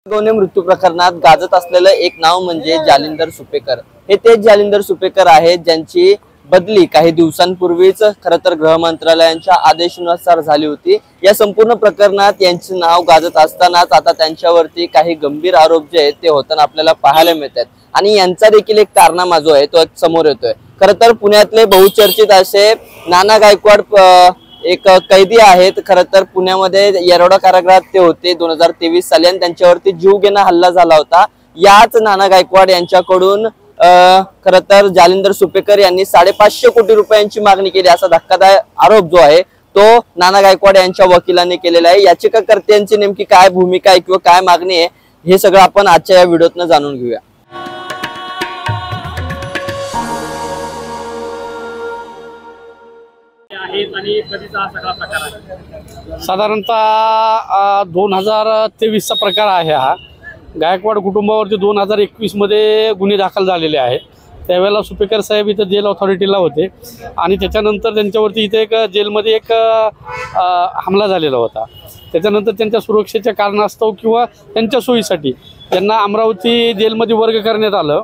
गोने मृत्यू प्रकरणात गाजत असलेलं एक नाव म्हणजे जालिंदर सुपेकर। हे तेच जालिंदर सुपेकर आहेत ज्यांची बदली काही दिवसांपूर्वीच खरं तर गृह मंत्रालयाच्या आदेशानुसार झाली होती। या संपूर्ण प्रकरणात यांचे नाव गाजत असतानाच आता त्यांच्यावरती काही गंभीर आरोप जे आहेत ते होताना आपल्याला पाहायला मिळतात आणि यांचा देखील एक कारनामा जो आहे तो समोर येतोय। खरं तर पुण्यातले बहुचर्चित असे नाना गायकवाड एक कैदी आहेत। खरं तर पुण्यामध्ये येरवडा कारागृहात ते होते 2023 साली आणि त्यांच्यावरती जीवघेणा हल्ला झाला होता। याच नाना गायकवाड यांच्याकडून खरं तर जालिंदर सुपेकर यांनी 550 कोटी रुपयांची मागणी केली असा धक्कादायक आरोप जो आहे तो नाना गायकवाड यांच्या वकिलांनी केलेला आहे। याचिकाकर्त्यांची नेमकी काय भूमिका आहे किंवा काय मागणी आहे हे सगळं आपण आजच्या या व्हिडिओतनं जाणून घेऊया। साधारणतः 2023 चा प्रकार आहे। हा गायकवाड कुटुंबावरती 2021 मध्ये गुन्हे दाखल झालेले आहेत। त्यावेळेला सुपेकर साहेब इथं जेल ऑथॉरिटीला होते आणि त्याच्यानंतर त्यांच्यावरती इथे एक जेलमध्ये एक हमला झालेला होता। त्याच्यानंतर त्यांच्या सुरक्षेच्या कारणास्तव किंवा त्यांच्या सोयीसाठी त्यांना अमरावती जेलमध्ये वर्ग करण्यात आलं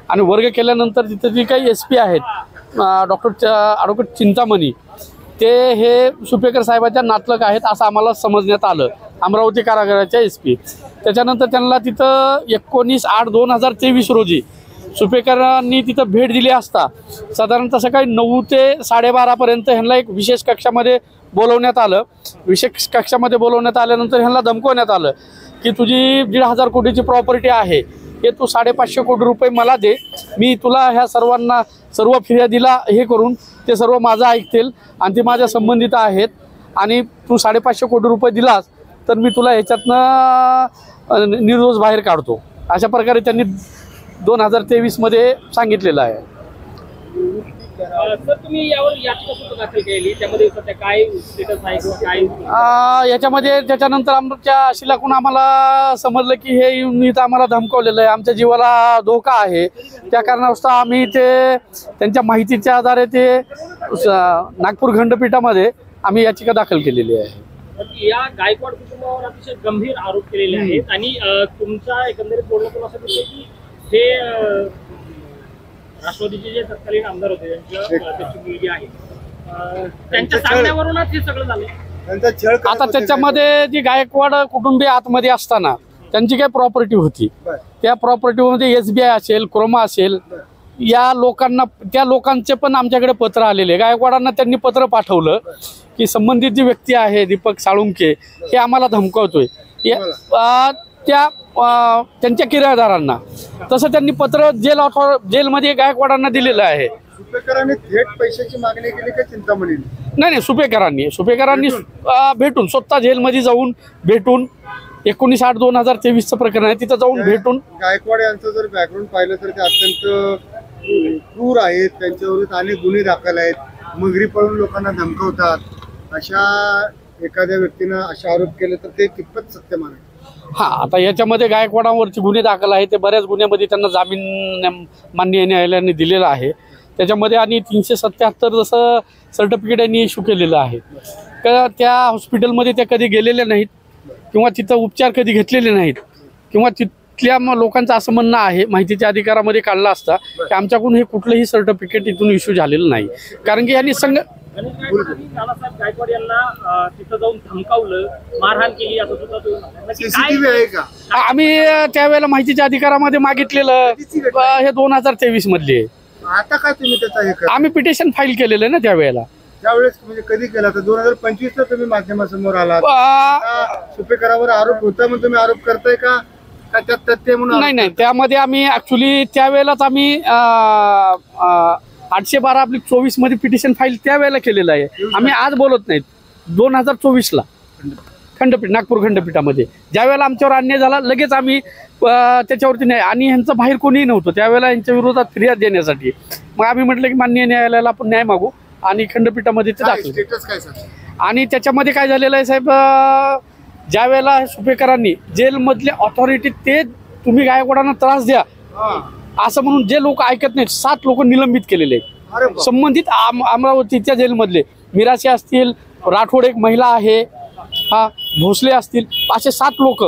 आणि वर्ग केल्यानंतर तिथे जी काही SP आहेत डॉक्टर ॲडव्होकेट चिंतामणी ते हे सुपेकर साहेबांच्या नातलग आहेत असं आम्हाला समजण्यात आलं अमरावती कारागृहाच्या SP। त्याच्यानंतर त्यांना तिथं 19/8/2023 रोजी सुपेकरांनी तिथं भेट दिली असता साधारणतः सकाळी 9 ते 12:30 पर्यंत ह्यांना एक विशेष कक्षामध्ये बोलवण्यात आलं। विशेष कक्षामध्ये बोलवण्यात आल्यानंतर ह्यांना धमकवण्यात आलं की तुझी 1,500 कोटीची प्रॉपर्टी आहे हे तू 550 कोटी रुपये मला दे, मी तुला ह्या सर्वांना सर्व फिर्यादीला हे करून ते सर्व माझं ऐकतील आणि ते माझ्या संबंधित आहेत आणि तू 550 कोटी रुपये दिलास तर मी तुला ह्याच्यातनं निर्दोष बाहेर काढतो अशा प्रकारे त्यांनी 2023 मध्ये सांगितलेलं आहे। सर तुम्ही यावर याचिका सुद्धा दाखल केली, त्यामध्ये सध्या काय स्टेटस आहे किंवा काय याच्यामध्ये त्याच्यानंतर आमच्या शिलाकून आम्हाला समजलं की हे येऊन इथं आम्हाला धमकवलेलं आहे, आमच्या जीवाला धोका आहे। त्या कारणास्तव आम्ही ते त्यांच्या माहितीच्या आधारे ते नागपूर खंडपीठामध्ये आम्ही याचिका दाखल केलेली आहे। या गायकवाड कुटुंबावर अतिशय गंभीर आरोप केलेले आहेत आणि तुमचा एकंदरीत बोलण्यातून असं दिसतंय की हे राष्ट्रवादीचे जे तत्कालीन आमदार होते त्यांची मुलगी आहे त्यांच्या सांगण्यावरूनच हे सगळं झालं। आता त्याच्यामध्ये जी गायकवाड कुटुंबीय आतमध्ये असताना त्यांची काय प्रॉपर्टी होती त्या प्रॉपर्टीमध्ये SBI असेल, क्रोमा असेल, या लोकांना त्या लोकांचे पण आमच्याकडे पत्र आलेले। गायकवाडांना त्यांनी पत्र पाठवलं की संबंधित जी व्यक्ती आहे दीपक साळुंके हे आम्हाला धमकावतोय त्यांच्या किरायेदारांना। तसं त्यांनी पत्र जेलमध्ये गायकवाडांना दिलेलं आहे। सुपेकरांनी थेट पैशाची मागणी केली का चिंतामणी? नाही, सुपेकरांनी भेटून स्वतः जेलमध्ये जाऊन भेटून 19/8/2023 प्रकरण आहे तिथं जाऊन भेटून। गायकवाड यांचं जर बॅकग्राऊंड पाहिलं तर ते अत्यंत क्रूर आहेत, त्यांच्यावर अनेक गुन्हे दाखल आहेत, मगरी पळून लोकांना धमकवतात। अशा एखाद्या व्यक्तीनं अशा आरोप केले तर ते कितपत सत्य मानेल? हा, आता याच्यामध्ये गायकवाडांवरती गुन्हे दाखल आहे, ते बऱ्याच गुन्ह्यामध्ये त्यांना जामीन माननीय न्यायालयाने दिलेला आहे त्याच्यामध्ये आणि 377 जसं सर्टिफिकेट यांनी इश्यू केलेलं आहे। त्या हॉस्पिटलमध्ये त्या कधी गेलेल्या नाहीत किंवा तिथं उपचार कधी घेतलेले नाहीत किंवा तिथल्या लोकांचं असं म्हणणं आहे माहितीच्या अधिकारामध्ये काढला असता की आमच्याकडून हे कुठलंही सर्टिफिकेट इथून इश्यू झालेलं नाही, कारण की यांनी गायकवाड यांना तिथं जाऊन धमकावलं, मारहाण केली असं सुद्धा आम्ही त्यावेळेला माहितीच्या अधिकारामध्ये मागितलेलं हे 2023 मधले। आता काय तुम्ही त्याचा आम्ही पिटिशन फाईल केलेलं आहे ना त्यावेळेला। त्यावेळेस म्हणजे कधी केला तर 2025 ला तुम्ही माध्यमासमोर आलात, सुपेकरावर आरोप होता मग तुम्ही आरोप करताय का त्यात तथ्य म्हणून? नाही, त्यामध्ये आम्ही ऍक्च्युली त्यावेळेलाच आम्ही 812/24 मध्ये पिटिशन फाईल त्यावेळेला केलेलं आहे। आम्ही आज बोलत नाहीत, 2024 ला खंडपीठ नागपूर खंडपीठामध्ये ज्यावेळेला आमच्यावर अन्याय झाला लगेच आम्ही त्याच्यावरती नाही आणि ह्यांचं बाहेर कोणीही नव्हतं त्यावेळेला यांच्या विरोधात फिर्याद देण्यासाठी। मग आम्ही म्हटलं की माननीय न्यायालयाला आपण न्याय मागू आणि खंडपीठामध्ये ते दाखल। आणि त्याच्यामध्ये काय झालेलं आहे साहेब, ज्या वेळेला सुपेकरांनी जेलमधले ऑथॉरिटी ते तुम्ही गायकवाडांना त्रास द्या असं म्हणून जे लोक ऐकत नाहीत 7 लोक निलंबित केलेले आहेत संबंधित अमरावतीच्या जेलमधले। मिराशी असतील, राठोड एक महिला आहे, भोसले असतील, असे 7 लोक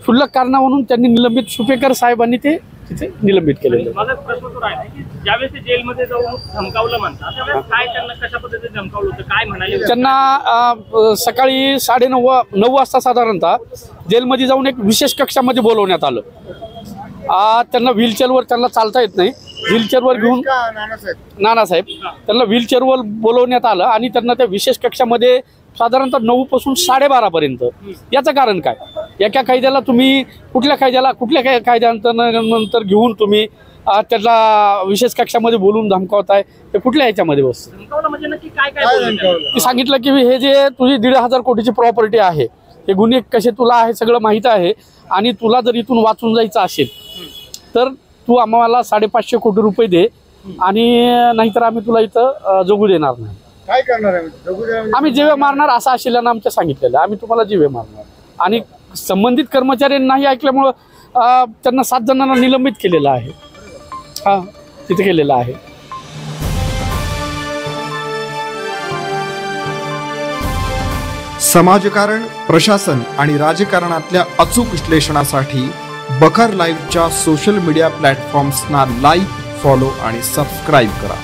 क्षुल्लक कारणावरून त्यांनी निलंबित सुपेकर साहेबांनी ते तिथे निलंबित केलेलं. माझा प्रश्न तो आहे की ज्यावेळेस ते जेलमध्ये जाऊन धमकावलं म्हणतात त्यावेळेस काय त्यांना कशा पद्धतीने धमकावलं होतं, काय म्हणाले? त्यांना सकाळी 9:30 वाजता साधारणतः जेलमध्ये जाऊन एक विशेष कक्षामध्ये बोलवण्यात आलं. त्यांना व्हीलचेअरवर त्यांना चालता येत नाही, व्हीलचेअरवर घेऊन नानासाहेब त्यांना व्हीलचेअरवर बोलवण्यात आलं आणि त्यांना त्या विशेष कक्षामध्ये साधारणतः 9 पासून 12:30 पर्यंत. याचं कारण काय? एका कायद्याला तुम्ही कुठल्या कायद्यानंतर घेऊन तुम्ही त्याला विशेष कक्षामध्ये बोलून धमकावताय, ते कुठल्या ह्याच्यामध्ये बसतं? धमकावलं म्हणजे नक्की काय काय? मी सांगितलं की हे जे तुझी 1,500 कोटीची प्रॉपर्टी आहे, हे गुन्हे कसे तुला आहे सगळं माहीत आहे आणि तुला जर इथून वाचून जायचं असेल तर तू आम्हाला 550 कोटी रुपये दे आणि नाहीतर आम्ही तुला इथं जगू देणार नाही. काय करणार आहे? आम्ही जीवे मारणार असं आशिल्यानं आमच्या सांगितलेलं, आम्ही तुम्हाला जीवे मारणार. आणि संबंधित कर्मचाऱ्यांनी नाही ऐकल्यामुळं त्यांना 7 जणांना निलंबित केलेलं आहे. तिथे केलेलं आहे. समाजकारण, प्रशासन आणि राजकारणातल्या अचूक विश्लेषणासाठी बखर लाईव्हच्या सोशल मीडिया प्लॅटफॉर्म्सना लाईक, फॉलो आणि सबस्क्राईब करा.